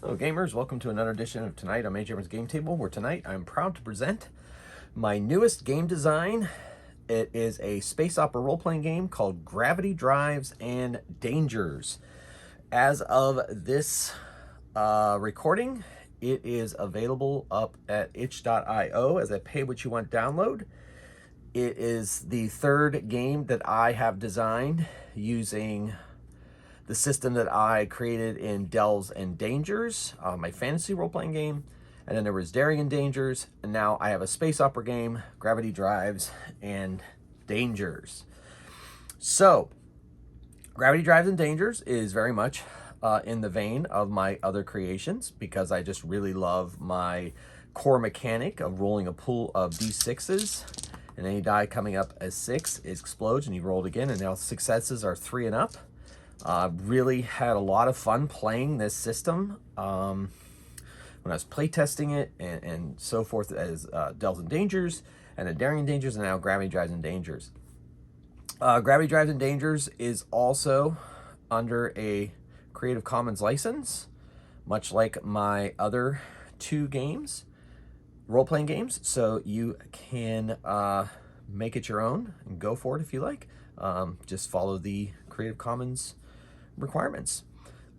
Hello gamers, welcome to another edition of Tonight on Major Gamer's Game Table, where tonight I'm proud to present my newest game design. It is a space opera role-playing game called Gravity Drives and Dangers. As of this recording, it is available up at itch.io as a pay-what-you-want download. It is the third game that I have designed using the system that I created in Delves and Dangers, my fantasy role-playing game. And then there was Daring and Dangers, and now I have a space opera game, Gravity Drives and Dangers. So, Gravity Drives and Dangers is very much in the vein of my other creations, because I just really love my core mechanic of rolling a pool of d6s, and any die coming up as 6 explodes, and you roll it again, and now successes are 3 and up. Really had a lot of fun playing this system when I was playtesting it and so forth, as Delves and Dangers, and then Daring and Dangers, and now Gravity Drives and Dangers. Gravity Drives and Dangers is also under a Creative Commons license, much like my other two games, role-playing games, so you can make it your own and go for it if you like. Just follow the Creative Commons requirements.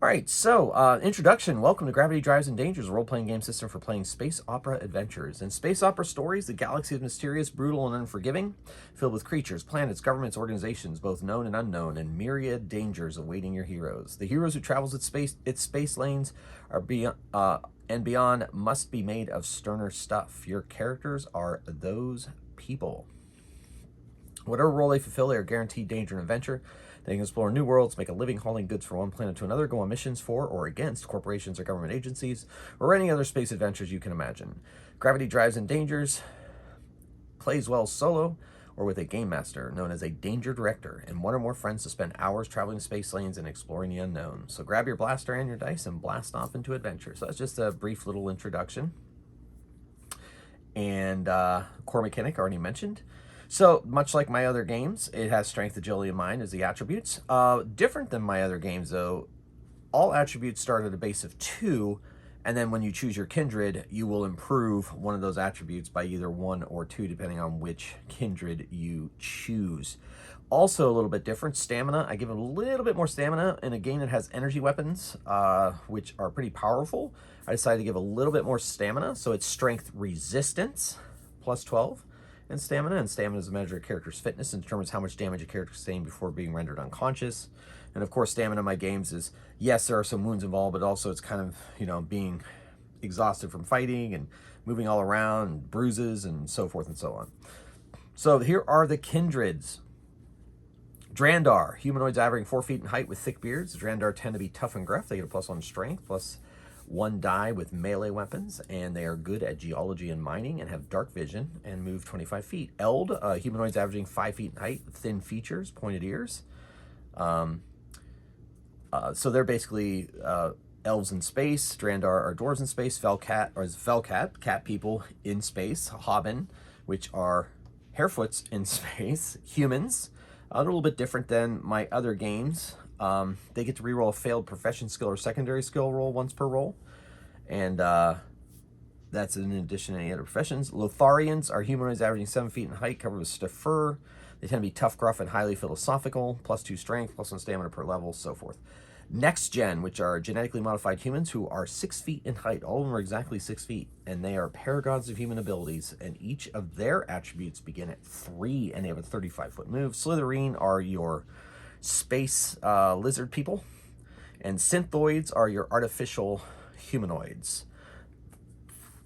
All right, so introduction. Welcome to Gravity Drives and Dangers, a role-playing game system for playing space opera adventures. In space opera stories, the galaxy is mysterious, brutal, and unforgiving, filled with creatures, planets, governments, organizations, both known and unknown, and myriad dangers awaiting your heroes. The heroes who travels its space lanes are and beyond must be made of sterner stuff. Your characters are those people. Whatever role they fulfill, they are guaranteed danger and adventure. They can explore new worlds, make a living hauling goods from one planet to another, go on missions for or against corporations or government agencies, or any other space adventures you can imagine. Gravity Drives and Dangers plays well solo or with a game master known as a danger director and one or more friends to spend hours traveling space lanes and exploring the unknown. So grab your blaster and your dice and blast off into adventure. So that's just a brief little introduction. And core mechanic already mentioned. So, much like my other games, it has strength, agility, and mind as the attributes. Different than my other games, though, all attributes start at a base of 2, and then when you choose your kindred, you will improve one of those attributes by either 1 or 2, depending on which kindred you choose. Also a little bit different, stamina. I give it a little bit more stamina in a game that has energy weapons, which are pretty powerful. I decided to give a little bit more stamina, so it's strength resistance, plus 12. And stamina is a measure of a character's fitness and determines how much damage a character can sustain before being rendered unconscious. And of course, stamina in my games is, yes, there are some wounds involved, but also it's kind of, being exhausted from fighting and moving all around, and bruises and so forth and so on. So here are the Kindreds. Drandar, humanoids averaging 4 feet in height with thick beards. Drandar tend to be tough and gruff. They get a +1 strength, plus 1 die with melee weapons, and they are good at geology and mining and have dark vision and move 25 feet. Eld, humanoids averaging 5 feet in height, thin features, pointed ears. So they're basically elves in space. Drandar are dwarves in space. Felcat, cat people in space. Hobbin, which are harefoots in space. Humans, a little bit different than my other games. They get to reroll a failed profession skill or secondary skill roll once per roll, and that's in addition to any other professions. Lotharians are humanoids averaging 7 feet in height, covered with stiff fur. They tend to be tough, gruff, and highly philosophical, +2 strength, +1 stamina per level, so forth. Next Gen, which are genetically modified humans who are 6 feet in height. All of them are exactly 6 feet, and they are paragons of human abilities, and each of their attributes begin at 3, and they have a 35-foot move. Slytherin are your space lizard people, and synthoids are your artificial humanoids,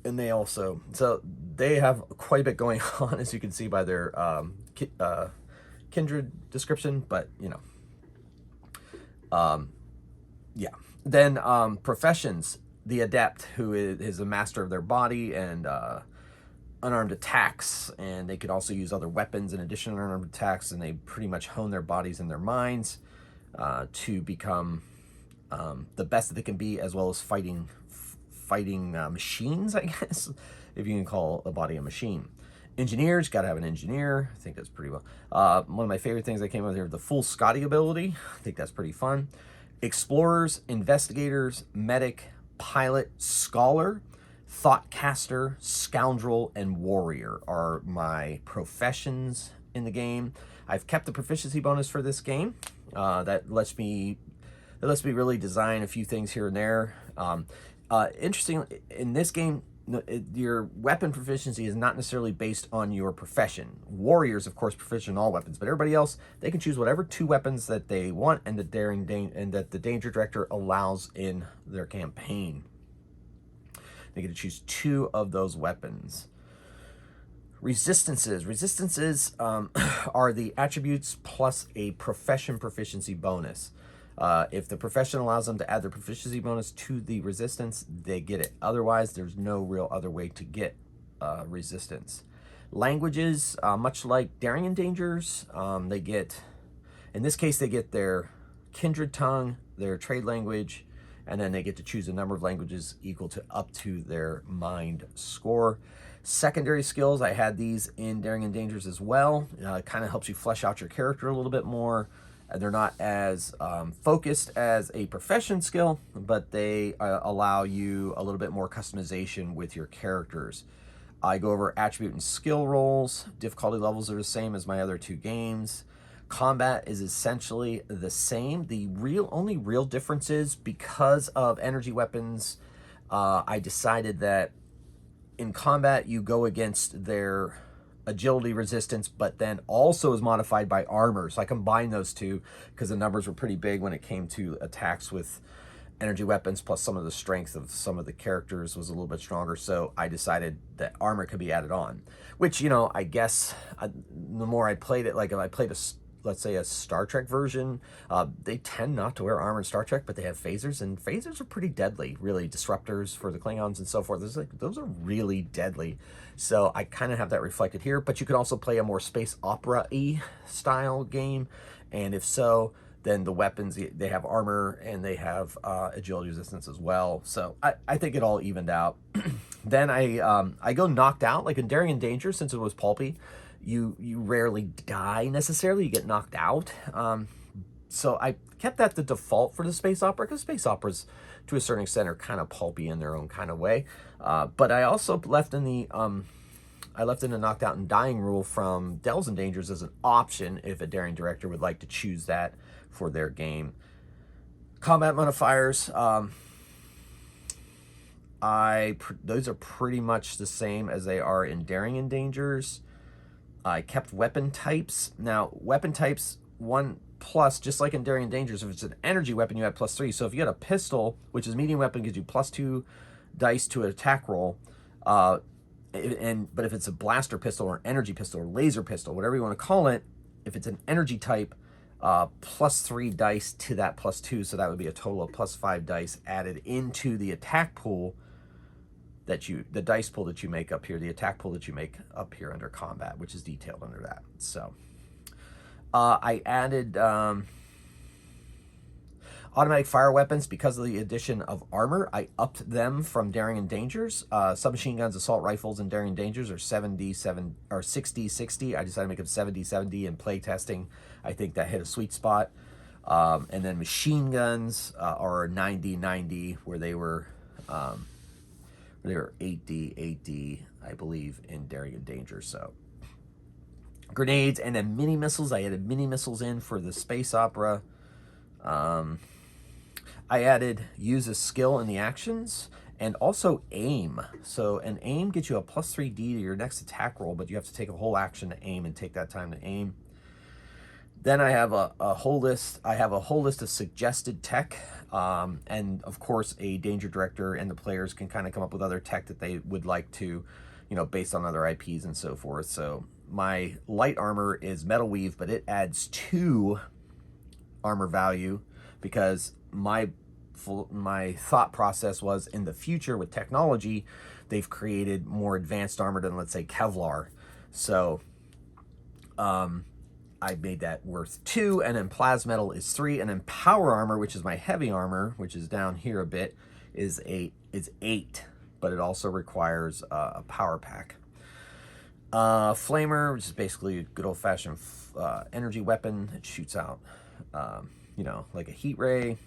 and they also, so they have quite a bit going on, as you can see by their kindred description, but yeah. Then professions, the adept, who is a master of their body and unarmed attacks, and they could also use other weapons in addition to unarmed attacks, and they pretty much hone their bodies and their minds to become the best that they can be, as well as fighting machines, I guess, if you can call a body a machine. Engineers, got to have an engineer. I think that's pretty well. One of my favorite things that came out here, the full Scotty ability. I think that's pretty fun. Explorers, investigators, medic, pilot, scholar, thoughtcaster, scoundrel, and warrior are my professions in the game. I've kept the proficiency bonus for this game. That lets me really design a few things here and there. Interestingly, in this game, your weapon proficiency is not necessarily based on your profession. Warriors, of course, proficient in all weapons, but everybody else, they can choose whatever 2 weapons that they want and that the danger director allows in their campaign. They get to choose 2 of those weapons. Resistances. Resistances are the attributes plus a profession proficiency bonus. If the profession allows them to add their proficiency bonus to the resistance, they get it. Otherwise, there's no real other way to get resistance. Languages, much like Daring and Dangers, they get, in this case, they get their kindred tongue, their trade language, and then they get to choose a number of languages equal to up to their mind score. Secondary skills, I had these in Daring and Dangers as well. It kind of helps you flesh out your character a little bit more. They're not as focused as a profession skill, but they allow you a little bit more customization with your characters. I go over attribute and skill rolls. Difficulty levels are the same as my other 2 games. Combat is essentially the same. The only real difference is because of energy weapons, I decided that in combat you go against their agility resistance, but then also is modified by armor. So I combined those 2 because the numbers were pretty big when it came to attacks with energy weapons, plus some of the strength of some of the characters was a little bit stronger. So I decided that armor could be added on, which, you know, I guess the more I played it, like if I played let's say a Star Trek version, they tend not to wear armor in Star Trek, but they have phasers, and phasers are pretty deadly, really. Disruptors for the Klingons and so forth, those are really deadly. So I kind of have that reflected here, but you can also play a more space opera-y style game, and if so, then the weapons, they have armor and they have agility resistance as well. So I think it all evened out. Then I go knocked out, like in Daring and Danger, since it was pulpy. You rarely die necessarily, you get knocked out. So I kept that the default for the space opera, because space operas to a certain extent are kind of pulpy in their own kind of way. But I also left in the knocked out and dying rule from Delves and Dangers as an option if a daring director would like to choose that for their game. Combat modifiers, those are pretty much the same as they are in Daring and Dangers. I kept weapon types. Now, weapon types 1+, just like in Daring and Dangers, if it's an energy weapon, you add +3. So if you had a pistol, which is medium weapon, gives you +2 dice to an attack roll. But if it's a blaster pistol or an energy pistol or laser pistol, whatever you want to call it, if it's an energy type, +3 dice to that +2. So that would be a total of +5 dice added into the attack pool the dice pool that you make up here, the attack pool that you make up here under combat, which is detailed under that. So I added automatic fire weapons because of the addition of armor. I upped them from Daring and Dangers. Submachine guns, assault rifles, and Daring and Dangers are 70-7 or 60-60. I decided to make them 70-70 in play testing. I think that hit a sweet spot. And then machine guns are 90-90, where they were 8D, I believe, in Daring and Danger. So grenades, and then mini missiles. I added mini missiles in for the space opera. I added use a skill in the actions, and also aim. So an aim gets you a +3D to your next attack roll, but you have to take a whole action to aim and take that time to aim. Then I have a whole list. I have a whole list of suggested tech, and of course a danger director and the players can kind of come up with other tech that they would like to, based on other IPs and so forth. So my light armor is metal weave, but it adds 2 armor value because my thought process was, in the future with technology, they've created more advanced armor than, let's say, Kevlar. So I made that worth 2, and then plasma metal is 3, and then power armor, which is my heavy armor, which is down here a bit, is 8, but it also requires a power pack. Flamer, which is basically a good old-fashioned energy weapon. It shoots out, like a heat ray.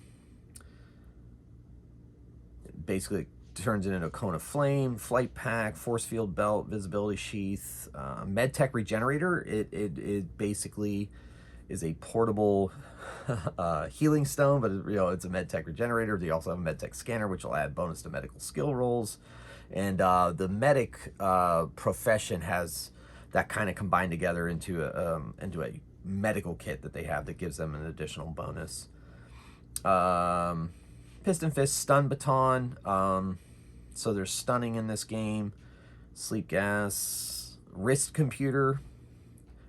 basically turns it into a cone of flame, flight pack, force field belt, visibility sheath, medtech regenerator. It basically is a portable healing stone, but it's a medtech regenerator. They also have a medtech scanner, which will add bonus to medical skill rolls. And the medic profession has that kind of combined together into a medical kit that they have that gives them an additional bonus. Piston Fist, Stun Baton. So there's stunning in this game. Sleep Gas, Wrist Computer,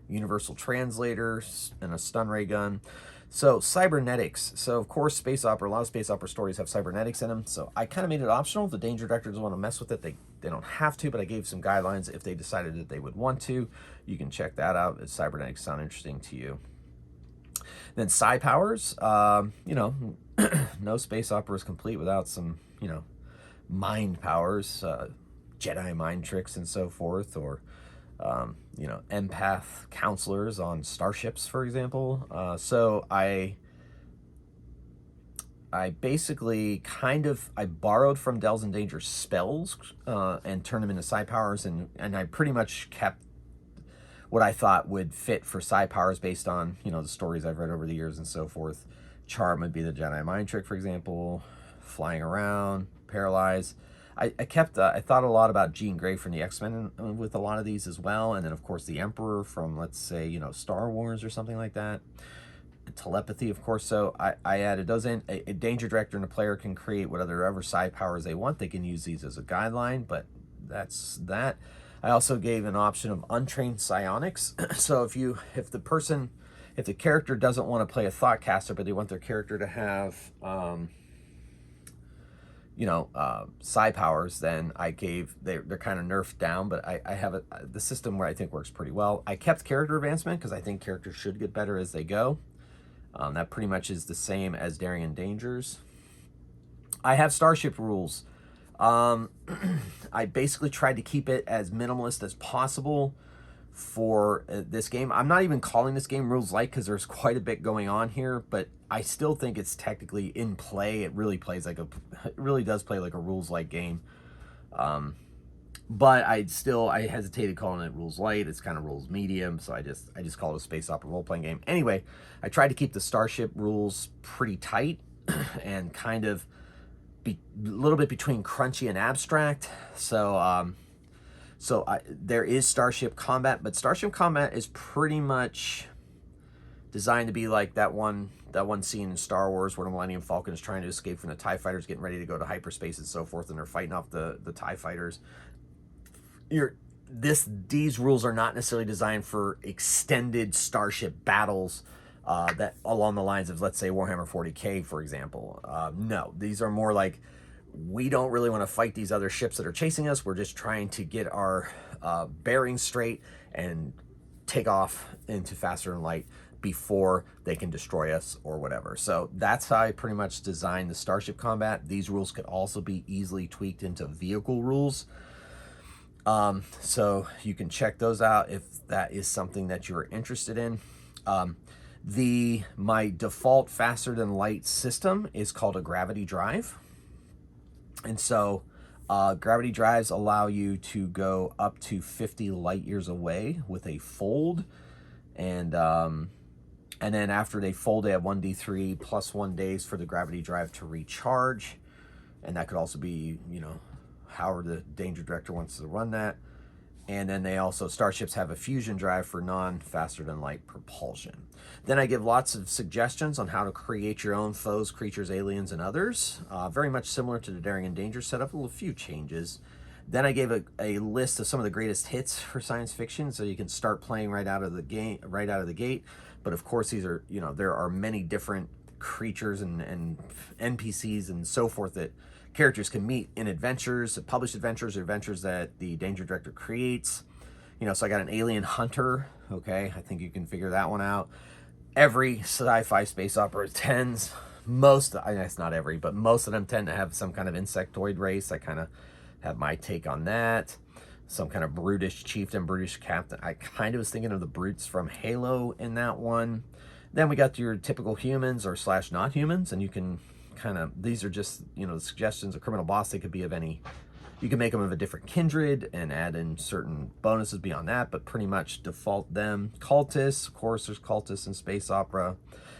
Universal Translator, and a Stun Ray Gun. So cybernetics. So of course, space opera. A lot of space opera stories have cybernetics in them. So I kind of made it optional. If the Danger Director doesn't want to mess with it, they don't have to. But I gave some guidelines if they decided that they would want to. You can check that out if cybernetics sound interesting to you. Then psi powers. No space opera is complete without some mind powers, Jedi mind tricks and so forth, or empath counselors on starships, for example. So I basically I borrowed from Delves and Danger's spells and turned them into psi powers, and I pretty much kept what I thought would fit for psi powers based on the stories I've read over the years and so forth. Charm would be the Jedi mind trick, for example. Flying around, paralyze. I thought a lot about Jean Grey from the X-Men with a lot of these as well, and then of course the Emperor from, let's say, Star Wars or something like that. Telepathy, of course. So I added those in. A Danger Director and a player can create whatever psi powers they want. They can use these as a guideline, but that's that. I also gave an option of untrained psionics. So if the character doesn't want to play a Thoughtcaster, but they want their character to have psi powers, then they're kind of nerfed down, but I have the system where I think works pretty well. I kept character advancement because I think characters should get better as they go. That pretty much is the same as Daring and Dangers. I have starship rules. I basically tried to keep it as minimalist as possible for this game. I'm not even calling this game Rules Light because there's quite a bit going on here, but I still think it's technically in play. It really does play like a Rules Light game. But I hesitated calling it Rules Light. It's kind of Rules Medium, so I just call it a space opera role-playing game. Anyway, I tried to keep the starship rules pretty tight and kind of a little bit between crunchy and abstract. So there is starship combat, but starship combat is pretty much designed to be like that one scene in Star Wars where the Millennium Falcon is trying to escape from the TIE fighters, getting ready to go to hyperspace and so forth, and they're fighting off the TIE fighters. These rules are not necessarily designed for extended starship battles that along the lines of, let's say, Warhammer 40K, for example. No, these are more like, we don't really want to fight these other ships that are chasing us. We're just trying to get our bearings straight and take off into faster than light before they can destroy us or whatever. So that's how I pretty much designed the starship combat. These rules could also be easily tweaked into vehicle rules. So you can check those out if that is something that you're interested in. My default faster than light system is called a gravity drive. And so gravity drives allow you to go up to 50 light years away with a fold. And then after they fold, they have 1d3 plus 1 days for the gravity drive to recharge. And that could also be, however the Danger Director wants to run that. And then starships have a fusion drive for non-faster than light propulsion. Then I give lots of suggestions on how to create your own foes, creatures, aliens, and others. Very much similar to the Daring and Danger setup, a few changes. Then I gave a list of some of the greatest hits for science fiction, so you can start playing right out of the gate. But of course, these are, there are many different creatures and NPCs and so forth that characters can meet in adventures, published adventures, or adventures that the Danger Director creates. So I got an alien hunter. Okay, I think you can figure that one out. Every sci-fi space opera tends, it's not every, but most of them tend to have some kind of insectoid race. I kind of have my take on that. Some kind of brutish chieftain, brutish captain. I kind of was thinking of the brutes from Halo in that one. Then we got your typical humans or / not humans, and you can kind of, these are just, you know, the suggestions. A criminal boss, they could be of any, you can make them of a different kindred and add in certain bonuses beyond that, but pretty much default them. Cultists, of course, there's cultists in space opera.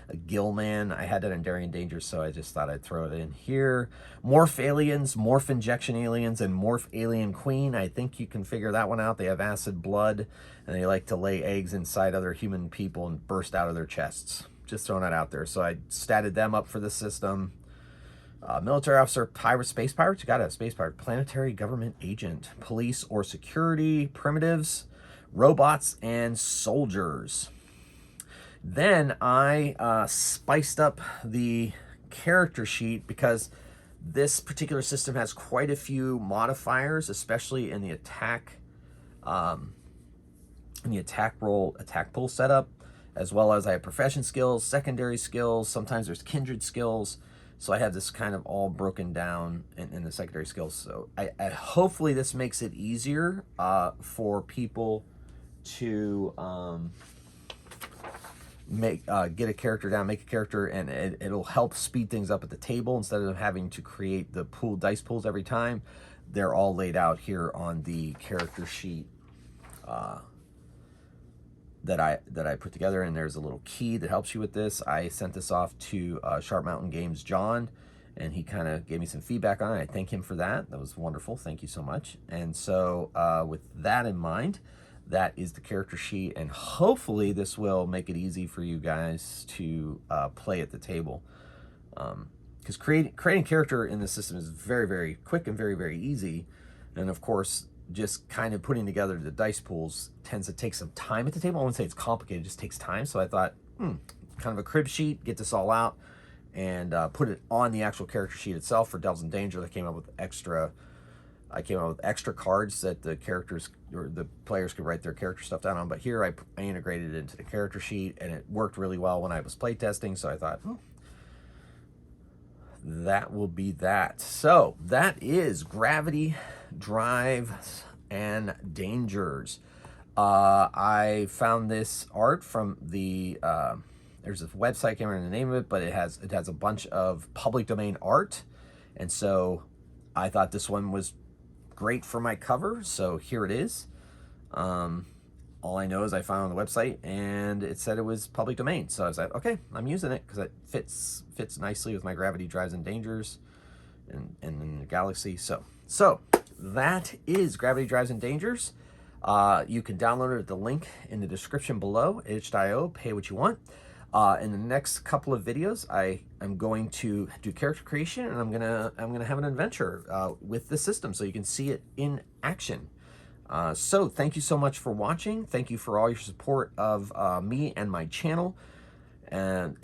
A Gillman, I had that in Daring Dangers, so I just thought I'd throw it in here. Morph aliens, morph injection aliens, and morph alien queen. I think you can figure that one out. They have acid blood, and they like to lay eggs inside other human people and burst out of their chests. Just throwing that out there. So I statted them up for the system. Military officer, pirate, space pirates. You gotta have space pirate. Planetary government agent, police or security, primitives, robots, and soldiers. Then I spiced up the character sheet because this particular system has quite a few modifiers, especially in the attack roll, attack pool setup, as well as I have profession skills, secondary skills. Sometimes there's kindred skills. So I have this kind of all broken down in the secondary skills. So I hopefully this makes it easier for people to get a character down, make a character, and it'll help speed things up at the table. Instead of having to create the dice pools every time, they're all laid out here on the character sheet that I put together, and there's a little key that helps you with this. I sent this off to Sharp Mountain Games John, and he kind of gave me some feedback on it. I thank him for that. That was wonderful. Thank you so much. And so with that in mind, that is the character sheet, and hopefully this will make it easy for you guys to play at the table. Because creating character in this system is very, very quick and very, very easy. And of course, just kind of putting together the dice pools tends to take some time at the table. I wouldn't say it's complicated, it just takes time. So I thought, kind of a crib sheet, get this all out, and put it on the actual character sheet itself for Devils in Danger. I came up with extra cards that the characters or the players could write their character stuff down on. But here I integrated it into the character sheet, and it worked really well when I was playtesting. So I thought, that will be that. So that is Gravity, Drives, and Dangers. I found this art from the there's this website, I can't remember the name of it, but it has a bunch of public domain art, and so I thought this one was great for my cover, so here it is. All I know is I found it on the website and it said it was public domain, so I was like, okay, I'm using it because it fits nicely with my Gravity, Drives, and Dangers and in the galaxy. So that is Gravity, Drives, and Dangers. You can download it at the link in the description below, itch.io, pay what you want. In the next couple of videos, I am going to do character creation, and I'm gonna have an adventure with the system so you can see it in action. So thank you so much for watching. Thank you for all your support of me and my channel. And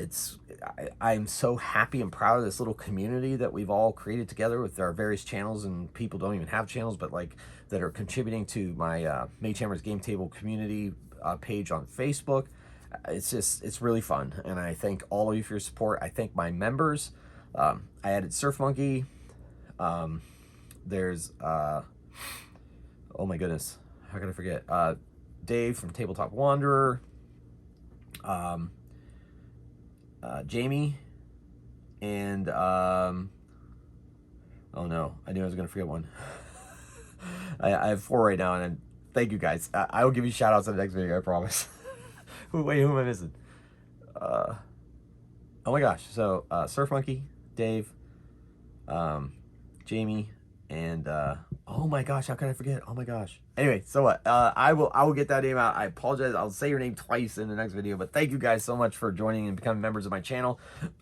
I'm so happy and proud of this little community that we've all created together with our various channels, and people don't even have channels, but like that are contributing to my Mage Hammer's Game Table community page on Facebook. It's really fun, and I thank all of you for your support. I thank my members. I added Surf Monkey. There's oh my goodness, how could I forget? Dave from Tabletop Wanderer. Jamie, and oh no, I knew I was gonna forget one. I have 4 right now, and thank you guys. I will give you shout outs in the next video, I promise. Wait, who am I missing? Oh my gosh. So Surf Monkey, Dave, Jamie, and oh my gosh, how can I forget? Oh my gosh. Anyway, so what? I will get that name out. I apologize. I'll say your name twice in the next video, but thank you guys so much for joining and becoming members of my channel.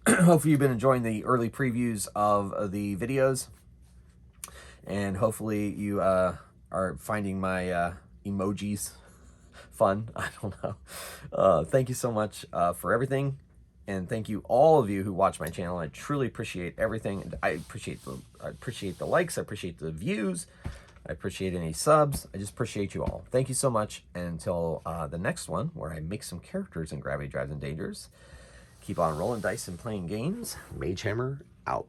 Hopefully you've been enjoying the early previews of the videos, and hopefully you are finding my emojis fun. I don't know. Thank you so much for everything. And thank you, all of you who watch my channel. I truly appreciate everything. I appreciate the likes. I appreciate the views. I appreciate any subs. I just appreciate you all. Thank you so much. And until the next one, where I make some characters in Gravity, Drives, and Dangers, keep on rolling dice and playing games. Mage Hammer out.